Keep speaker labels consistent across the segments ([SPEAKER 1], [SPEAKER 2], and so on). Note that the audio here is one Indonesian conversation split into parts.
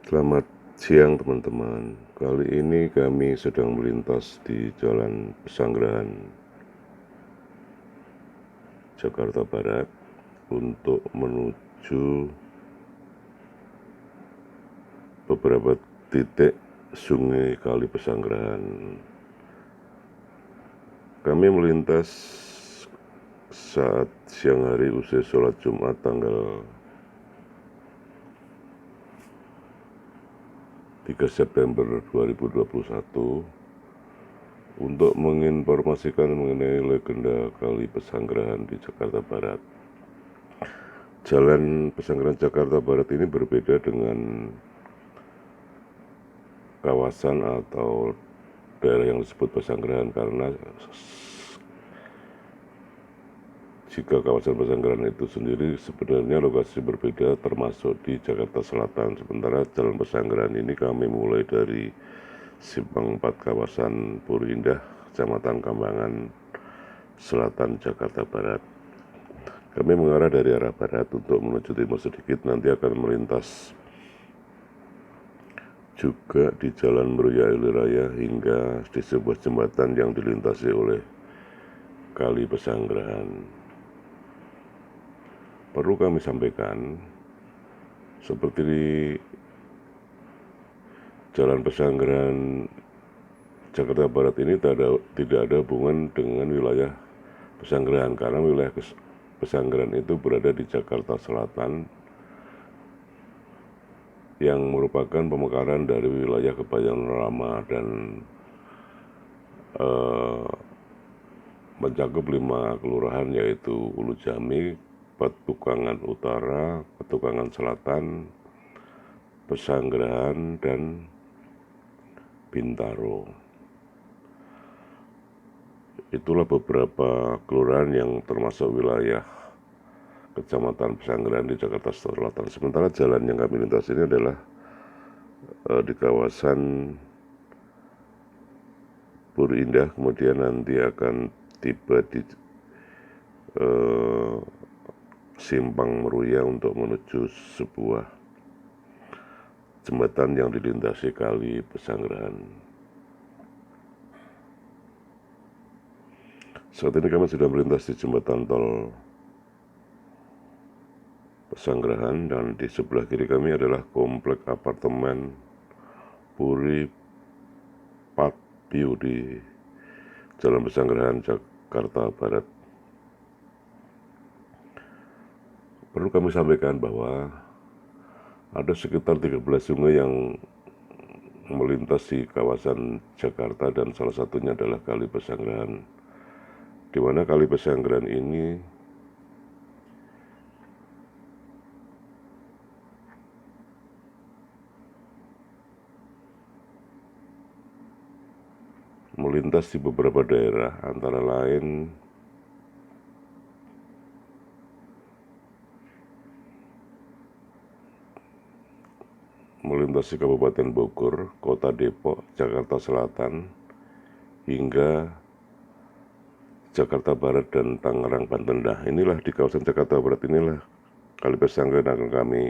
[SPEAKER 1] Selamat siang teman-teman. Kali ini kami sedang melintas di Jalan Pesanggerahan, Jakarta Barat untuk menuju beberapa titik sungai Kali Pesanggerahan. Kami melintas saat siang hari usai sholat Jumat tanggal 3 September 2021 untuk menginformasikan mengenai legenda Kali Pesanggerahan di Jakarta Barat. Jalan Pesanggerahan Jakarta Barat ini berbeda dengan kawasan atau daerah yang disebut Pesanggerahan karena jika kawasan Pesanggerahan itu sendiri sebenarnya lokasi berbeda termasuk di Jakarta Selatan. Sementara Jalan Pesanggerahan ini kami mulai dari Simpang 4 kawasan Puri Indah, Kecamatan Kambangan Selatan, Jakarta Barat. Kami mengarah dari arah barat untuk menuju timur sedikit, nanti akan melintas juga di Jalan Meruya Ilir Raya hingga di sebuah jembatan yang dilintasi oleh Kali Pesanggerahan. Perlu kami sampaikan, seperti di Jalan Pesanggerahan Jakarta Barat ini tidak ada hubungan dengan wilayah Pesanggerahan karena wilayah Pesanggerahan itu berada di Jakarta Selatan yang merupakan pemekaran dari wilayah Kebayoran Lama dan mencakup 5 kelurahan yaitu Ulu Jami, Petukangan Utara, Petukangan Selatan, Pesanggerahan, dan Bintaro. Itulah beberapa kelurahan yang termasuk wilayah Kecamatan Pesanggerahan di Jakarta Selatan. Sementara jalan yang kami lintas ini adalah di kawasan Puri Indah, kemudian nanti akan tiba di Simpang Meruya untuk menuju sebuah jembatan yang dilintasi Kali Pesanggerahan. Saat ini kami sudah melintas di jembatan tol Pesanggerahan dan di sebelah kiri kami adalah komplek apartemen Puri Park View di Jalan Pesanggerahan, Jakarta Barat. Perlu kami sampaikan bahwa ada sekitar 13 sungai yang melintas di kawasan Jakarta dan salah satunya adalah Kali Pesanggerahan, di mana Kali Pesanggerahan ini melintas di beberapa daerah, antara lain melintasi Kabupaten Bogor, Kota Depok, Jakarta Selatan, hingga Jakarta Barat dan Tangerang, Banten. Nah, inilah di kawasan Jakarta Barat inilah Kali Pesanggerahan akan kami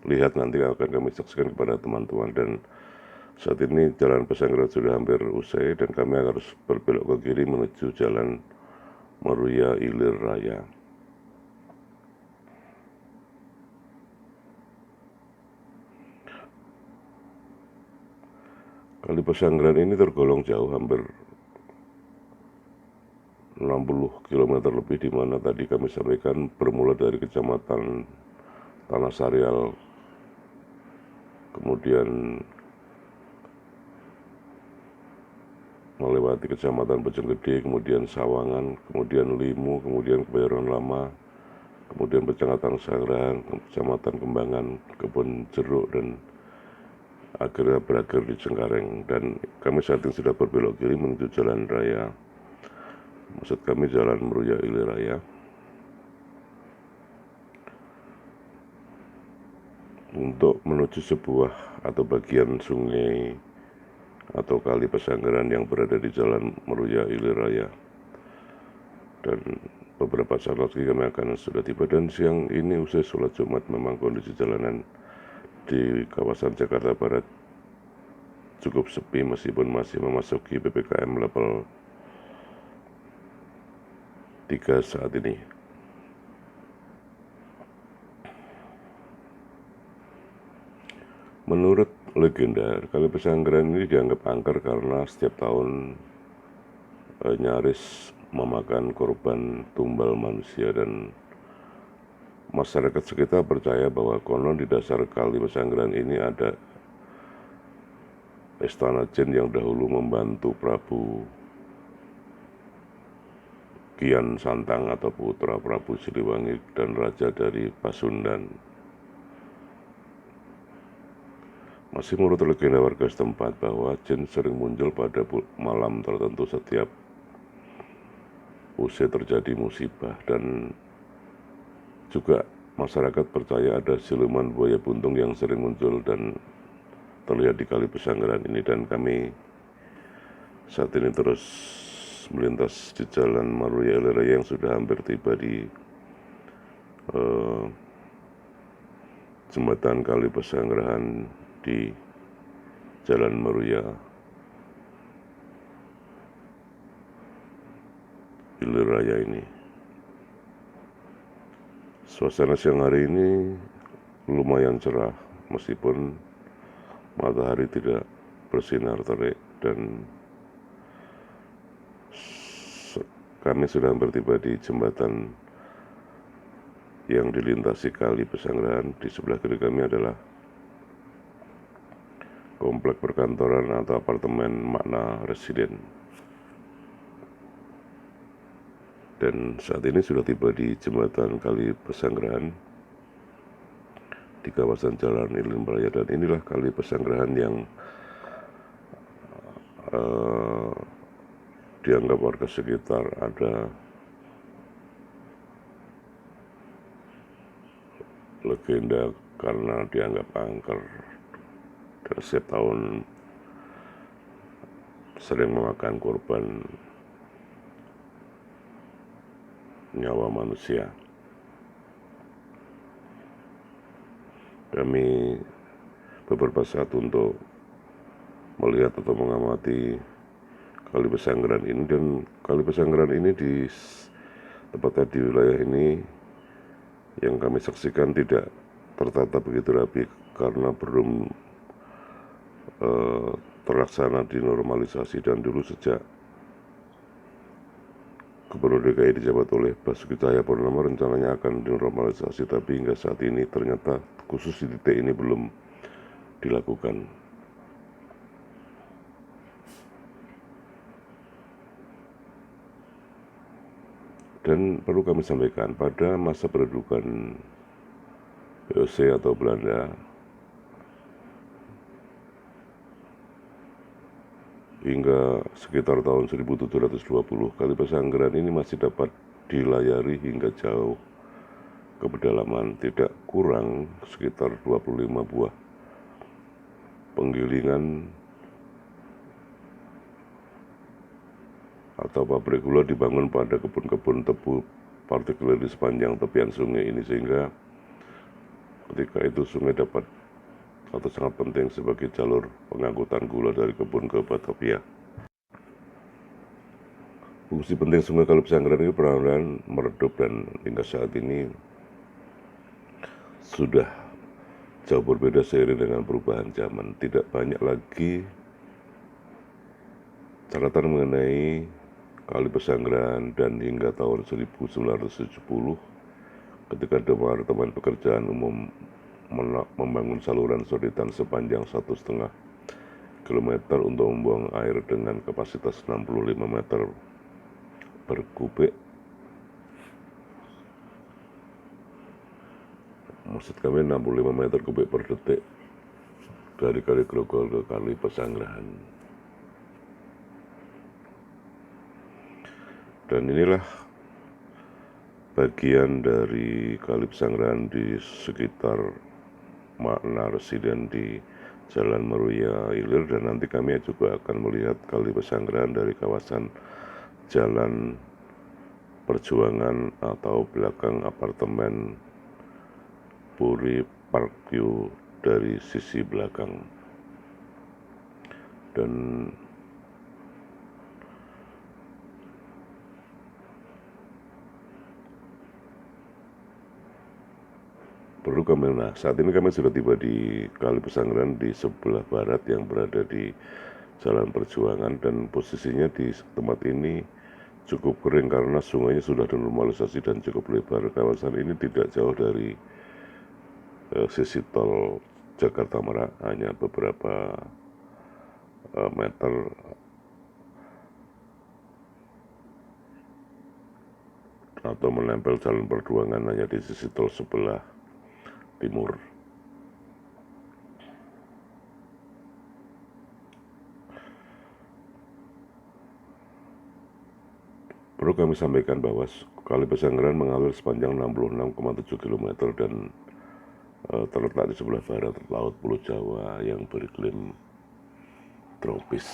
[SPEAKER 1] lihat, nanti akan kami saksikan kepada teman-teman. Dan saat ini Jalan Pesanggerahan sudah hampir usai dan kami harus berbelok ke kiri menuju Jalan Meruya Ilir Raya. Kali Pesanggerahan ini tergolong jauh, hampir 60 km lebih, di mana tadi kami sampaikan bermula dari Kecamatan Tanah Sarial, kemudian melewati Kecamatan Bojonggede, kemudian Sawangan, kemudian Limu, kemudian Kebayoran Lama, kemudian Kecamatan Pesanggerahan, Kecamatan Kembangan, Kebon Jeruk, dan akhirnya berakhir di Cengkareng. Dan kami saat ini sudah berbelok kiri menuju jalan raya, maksud kami Jalan Meruya Ilir Raya, untuk menuju sebuah atau bagian sungai atau Kali Pesanggerahan yang berada di Jalan Meruya Ilir Raya. Dan beberapa saat lagi kami akan sudah tiba, dan siang ini usai sholat Jumat memang kondisi jalanan di kawasan Jakarta Barat cukup sepi meskipun masih memasuki PPKM level 3 saat ini. Menurut legenda, Kali Pesanggerahan ini dianggap angker karena setiap tahun nyaris memakan korban tumbal manusia, dan masyarakat sekitar percaya bahwa konon di dasar Kali Pesanggerahan ini ada istana jin yang dahulu membantu Prabu Kian Santang atau putra Prabu Siliwangi dan raja dari Pasundan. Masih menurut legenda warga setempat bahwa jin sering muncul pada malam tertentu setiap usai terjadi musibah, dan juga masyarakat percaya ada siluman buaya buntung yang sering muncul dan terlihat di Kali Pesanggerahan ini. Dan kami saat ini terus melintas di Jalan Maruya Ilir yang sudah hampir tiba di jembatan Kali Pesanggerahan di Jalan Maruya Ilir Raya ini. Suasana siang hari ini lumayan cerah meskipun matahari tidak bersinar terik, dan kami sudah hampir tiba di jembatan yang dilintasi Kali Pesanggerahan. Di sebelah kiri kami adalah komplek perkantoran atau apartemen Makna Residen. Dan saat ini sudah tiba di jembatan Kali Pesanggerahan di kawasan Jalan Ilir Raya, dan inilah Kali Pesanggerahan yang dianggap warga sekitar ada legenda karena dianggap angker dan setiap tahun sering memakan korban nyawa manusia. Kami beberapa saat untuk melihat atau mengamati Kali Pesanggerahan ini, dan Kali Pesanggerahan ini tepatnya di wilayah ini yang kami saksikan tidak tertata begitu rapi karena belum terlaksana dinormalisasi, dan dulu sejak Gubernur DKI dijabat oleh Basuki Cahayapurnama rencananya akan dinormalisasi, tapi hingga saat ini ternyata khusus di titik ini belum dilakukan. Dan perlu kami sampaikan, pada masa pendudukan VOC atau Belanda hingga sekitar tahun 1720, Kali Pesanggerahan ini masih dapat dilayari hingga jauh ke pedalaman, tidak kurang sekitar 25 buah penggilingan atau pabrik gula dibangun pada kebun-kebun tebu partikuler di sepanjang tepian sungai ini, sehingga ketika itu sungai dapat atau sangat penting sebagai jalur pengangkutan gula dari kebun ke Batavia. Fungsi penting Sungai Kali Pesanggerahan ini perlahan meredup, dan hingga saat ini sudah jauh berbeda seiring dengan perubahan zaman. Tidak banyak lagi catatan mengenai Kali Pesanggerahan, dan hingga tahun 1970 ketika Departemen Pekerjaan Umum membangun saluran sodetan sepanjang 1,5 km untuk membuang air dengan kapasitas 65 meter per kubik. Maksud kami 65 meter kubik per detik dari Kali Grogol ke Kali Pesanggerahan. Dan inilah bagian dari Kali Pesanggerahan di sekitar Makna Residen di Jalan Maruya Ilir, dan nanti kami juga akan melihat Kali Pesanggerahan dari kawasan Jalan Perjuangan atau belakang apartemen Puri Parkview dari sisi belakang. Dan saat ini kami sudah tiba di Kali Pesanggerahan di sebelah barat yang berada di Jalan Perjuangan, dan posisinya di tempat ini cukup kering karena sungainya sudah dinormalisasi dan cukup lebar. Kawasan ini tidak jauh dari sisi tol Jakarta Merak, hanya beberapa meter atau menempel Jalan Perjuangan hanya di sisi tol sebelah timur. Perlu kami sampaikan bahwa Kali Pesanggerahan mengalir sepanjang 66,7 km dan terletak di sebelah barat Laut Pulau Jawa yang beriklim tropis.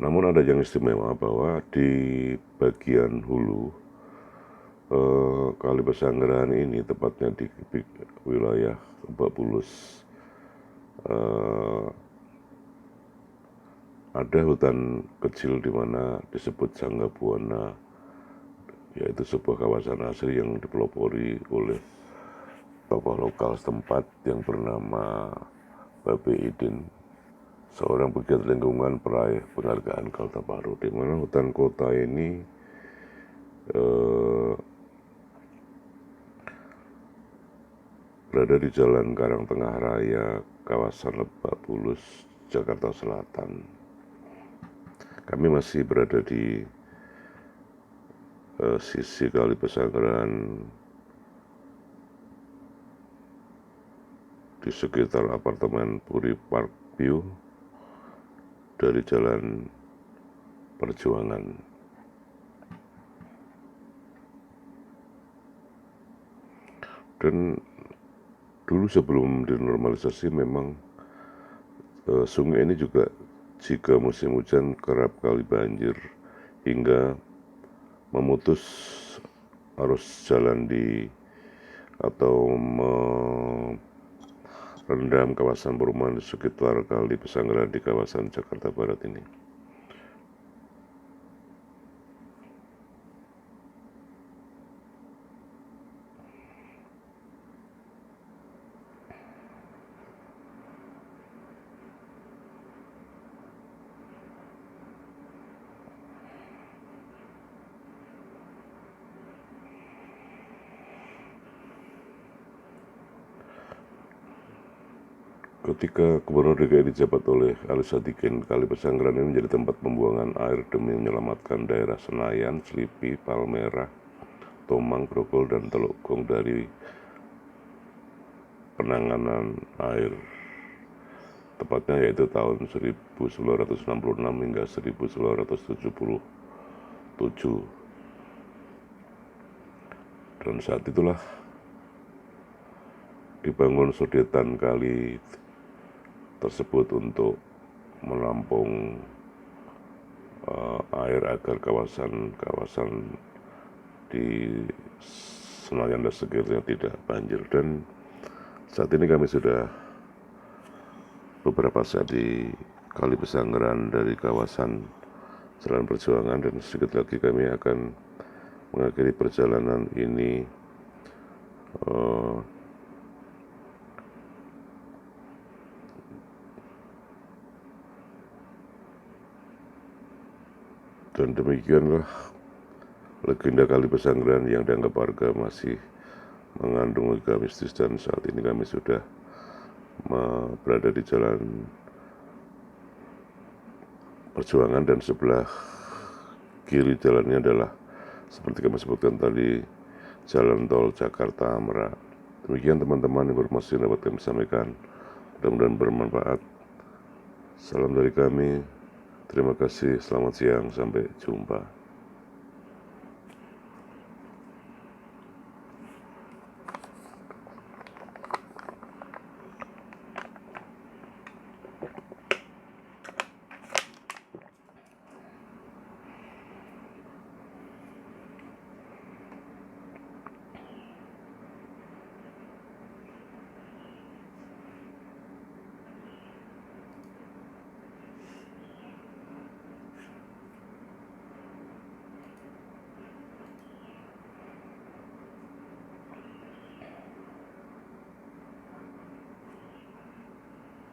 [SPEAKER 1] Namun ada yang istimewa bahwa di bagian hulu Kali Pesanggerahan ini, tepatnya di wilayah Lebak Bulus, ada hutan kecil di mana disebut Sangga Buana, yaitu sebuah kawasan asri yang dipelopori oleh tokoh lokal setempat yang bernama Babe Idin, seorang pegiat lingkungan peraih penghargaan Kaltaparo, di mana hutan kota ini berada di Jalan Karangtengah Raya, kawasan Lebak Bulus, Jakarta Selatan. Kami masih berada di sisi Kali Pesanggerahan, di sekitar apartemen Puri Parkview dari Jalan Perjuangan. Dan dulu sebelum dinormalisasi memang sungai ini juga jika musim hujan kerap kali banjir hingga memutus arus jalan atau merendam kawasan perumahan di sekitar Kali Pesanggerahan di kawasan Jakarta Barat ini. Ketika Gubernur DKI dijabat oleh Ali Sadikin, Kali Pesanggerahan ini menjadi tempat pembuangan air demi menyelamatkan daerah Senayan, Selipi, Palmerah, Tomang, Grogol, dan Teluk Gong dari penanganan air. Tepatnya yaitu tahun 1966 hingga 1977. Dan saat itulah dibangun sodetan kali tersebut untuk menampung air agar kawasan di Senayan dan sekitarnya tidak banjir. Dan saat ini kami sudah beberapa saat di Kali Pesanggerahan dari kawasan Jalan Perjuangan, dan sedikit lagi kami akan mengakhiri perjalanan ini dan demikianlah legenda Kali Pesanggerahan yang dianggap warga masih mengandung logika mistis. Dan saat ini kami sudah berada di Jalan Perjuangan, dan sebelah kiri jalannya adalah seperti kami sebutkan tadi Jalan Tol Jakarta Merak. Demikian teman-teman, informasi yang dapat kami sampaikan, mudah-mudahan bermanfaat. Salam dari kami, terima kasih, selamat siang, sampai jumpa.